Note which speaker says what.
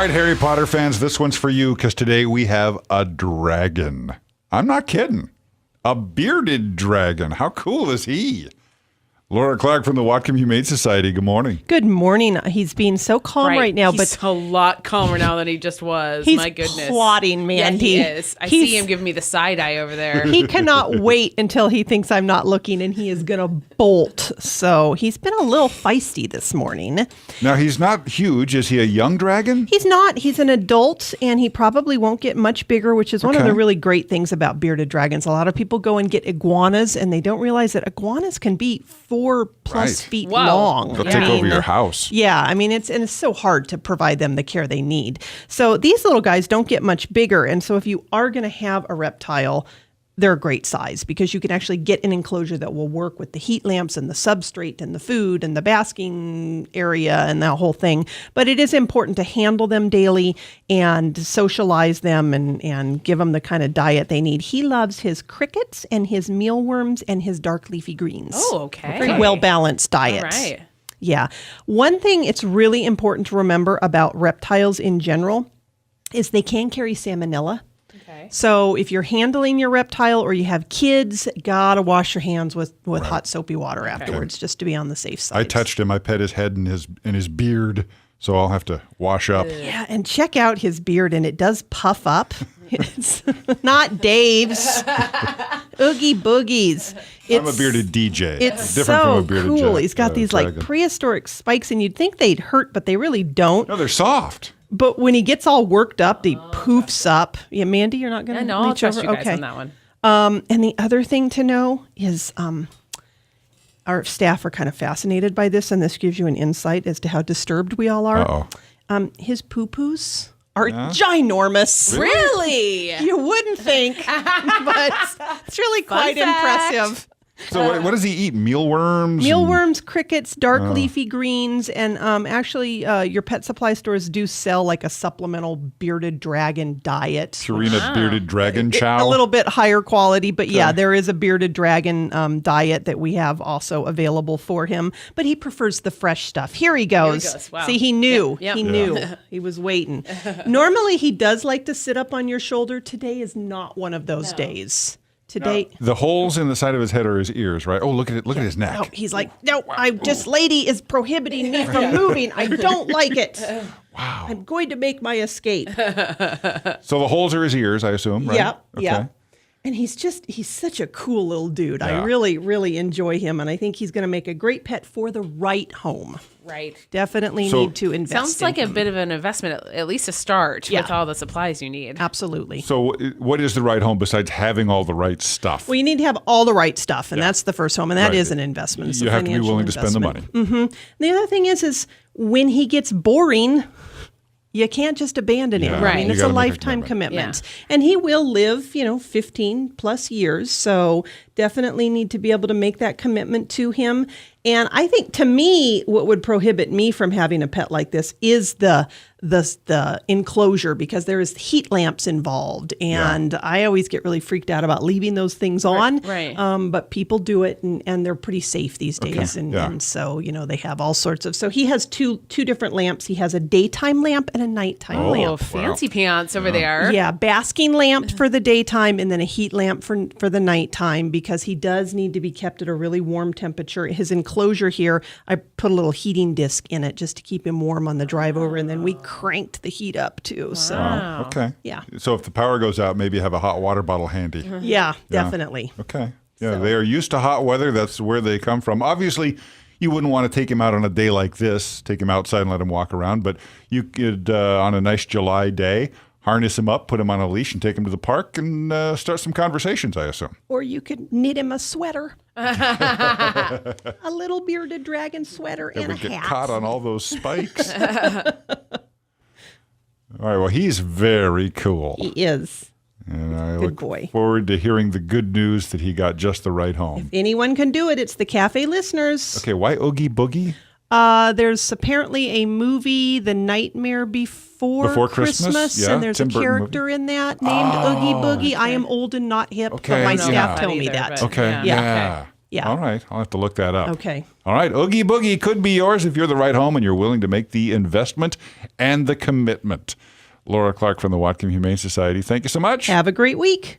Speaker 1: right, Harry Potter fans, this one's for you because today we have a dragon. I'm not kidding. A bearded dragon. How cool is he? Laura Clark from the Whatcom Humane Society. Good morning.
Speaker 2: Good morning. He's being so calm right now,
Speaker 3: He's a lot calmer now than he just was.
Speaker 2: He's
Speaker 3: My goodness.
Speaker 2: plotting, man.
Speaker 3: Yeah, he is. I see him giving me the side eye over there.
Speaker 2: He cannot wait until he thinks I'm not looking, and he is going to bolt. So he's been a little feisty this morning.
Speaker 1: Now, he's not huge. Is he a young dragon?
Speaker 2: He's not. He's an adult, and he probably won't get much bigger, which is one of the really great things about bearded dragons. A lot of people go and get iguanas, and they don't realize that iguanas can be 4+ feet long.
Speaker 1: They'll take over your house.
Speaker 2: Yeah, I mean, it's so hard to provide them the care they need. So these little guys don't get much bigger. And so if you are going to have a reptile, they're a great size because you can actually get an enclosure that will work with the heat lamps and the substrate and the food and the basking area and that whole thing. But it is important to handle them daily and socialize them and give them the kind of diet they need. He loves his crickets and his mealworms and his dark leafy greens.
Speaker 3: Oh, okay.
Speaker 2: Very well-balanced diet.
Speaker 3: All right.
Speaker 2: Yeah. One thing it's really important to remember about reptiles in general is they can carry salmonella.
Speaker 3: Okay.
Speaker 2: So if you're handling your reptile or you have kids, gotta wash your hands with hot soapy water afterwards, just to be on the safe side.
Speaker 1: I touched him. I pet his head and his beard, so I'll have to wash up.
Speaker 2: Yeah, and check out his beard, and it does puff up. It's not Dave's. Oogie Boogie's.
Speaker 1: I'm a bearded DJ.
Speaker 2: It's
Speaker 1: different from
Speaker 2: so
Speaker 1: a bearded
Speaker 2: cool. He's got these
Speaker 1: dragon.
Speaker 2: like prehistoric spikes, and you'd think they'd hurt, but they really don't.
Speaker 1: No, they're soft.
Speaker 2: But when he gets all worked up, he poofs up. Yeah, Mandy, you're not going to
Speaker 3: No, I'll
Speaker 2: reach
Speaker 3: trust
Speaker 2: over?
Speaker 3: you guys
Speaker 2: Okay.
Speaker 3: on that one.
Speaker 2: And the other thing to know is our staff are kind of fascinated by this, and this gives you an insight as to how disturbed we all are. His poo-poos are ginormous.
Speaker 3: Really?
Speaker 2: You wouldn't think, but it's really quite impressive.
Speaker 1: So what does he eat? Mealworms?
Speaker 2: Mealworms, crickets, dark leafy greens, and actually your pet supply stores do sell like a supplemental bearded dragon diet.
Speaker 1: Purina bearded dragon chow?
Speaker 2: A little bit higher quality, but yeah, there is a bearded dragon diet that we have also available for him. But he prefers the fresh stuff. Here he goes.
Speaker 3: Wow.
Speaker 2: See, he knew.
Speaker 3: Yep.
Speaker 2: He knew. He was waiting. Normally, he does like to sit up on your shoulder. Today is not one of those days. Today,
Speaker 1: The holes in the side of his head are his ears, right? Oh, look at it! Look at his neck.
Speaker 2: no, he's like, no, lady is prohibiting me from moving. I don't like it.
Speaker 1: Wow!
Speaker 2: I'm going to make my escape.
Speaker 1: So the holes are his ears, I assume, right?
Speaker 2: Yeah,
Speaker 1: Okay.
Speaker 2: yeah. And he's such a cool little dude.
Speaker 1: Yeah.
Speaker 2: I really, really enjoy him. And I think he's going to make a great pet for the right home.
Speaker 3: Right.
Speaker 2: Definitely
Speaker 1: So-
Speaker 2: need to invest
Speaker 3: Sounds
Speaker 2: in
Speaker 3: like a
Speaker 2: him.
Speaker 3: bit of an investment, at least to start,
Speaker 2: Yeah.
Speaker 3: with all the supplies you need.
Speaker 2: Absolutely.
Speaker 1: So what is the right home besides having all the right stuff?
Speaker 2: Well, you need to have all the right stuff, and that's the first home, and that
Speaker 1: Right.
Speaker 2: is an investment. It's
Speaker 1: You
Speaker 2: a
Speaker 1: have to be
Speaker 2: financial
Speaker 1: willing to spend the money.
Speaker 2: investment. The other thing is when he gets boring, you can't just abandon him.
Speaker 1: Yeah,
Speaker 2: I
Speaker 3: Right.
Speaker 2: mean,
Speaker 1: you
Speaker 2: it's a
Speaker 1: gotta make a
Speaker 2: lifetime
Speaker 1: commitment.
Speaker 2: commitment. And he will live, 15 plus years. So definitely need to be able to make that commitment to him. And I think to me, what would prohibit me from having a pet like this is the enclosure, because there is heat lamps involved. And I always get really freaked out about leaving those things on.
Speaker 3: right.
Speaker 2: But people do it, and they're pretty safe these days.
Speaker 1: Okay.
Speaker 2: And,
Speaker 1: Yeah.
Speaker 2: and so, they have all sorts of. So he has two different lamps. He has a daytime lamp and a nighttime
Speaker 3: Oh,
Speaker 2: lamp.
Speaker 3: fancy pants over there.
Speaker 2: Yeah, basking lamp for the daytime and then a heat lamp for the nighttime, because he does need to be kept at a really warm temperature. His enclosure here, I put a little heating disc in it just to keep him warm on the drive over, and then we cranked the heat up too. So
Speaker 1: Wow. Okay.
Speaker 2: Yeah.
Speaker 1: So if the power goes out, maybe have a hot water bottle handy.
Speaker 2: yeah, definitely.
Speaker 1: Okay. Yeah, they are used to hot weather. That's where they come from. Obviously, you wouldn't want to take him out on a day like this, take him outside and let him walk around, but you could, on a nice July day, harness him up, put him on a leash, and take him to the park and start some conversations, I assume.
Speaker 2: Or you could knit him a sweater. A little bearded dragon sweater
Speaker 1: And
Speaker 2: and a
Speaker 1: we get
Speaker 2: hat.
Speaker 1: caught on all those spikes. All right, well, he's very cool.
Speaker 2: He is.
Speaker 1: And I
Speaker 2: Good
Speaker 1: look
Speaker 2: boy.
Speaker 1: forward to hearing the good news that he got just the right home.
Speaker 2: Anyone can do it. It's the KAFE listeners.
Speaker 1: Okay, why Oogie Boogie?
Speaker 2: There's apparently a movie, The Nightmare Before
Speaker 1: Christmas? Yeah,
Speaker 2: and there's
Speaker 1: Tim
Speaker 2: a
Speaker 1: Burton
Speaker 2: character in that named Oogie Boogie. I am old and not hip,
Speaker 1: Okay,
Speaker 2: but my
Speaker 1: yeah.
Speaker 2: staff
Speaker 3: I don't
Speaker 2: told me
Speaker 3: know
Speaker 2: that.
Speaker 3: either,
Speaker 1: Okay,
Speaker 3: Yeah.
Speaker 1: yeah.
Speaker 2: Yeah.
Speaker 1: All right. I'll have to look that up.
Speaker 2: Okay.
Speaker 1: All right. Oogie Boogie could be yours if you're the right home and you're willing to make the investment and the commitment. Laura Clark from the Whatcom Humane Society. Thank you so much.
Speaker 2: Have a great week.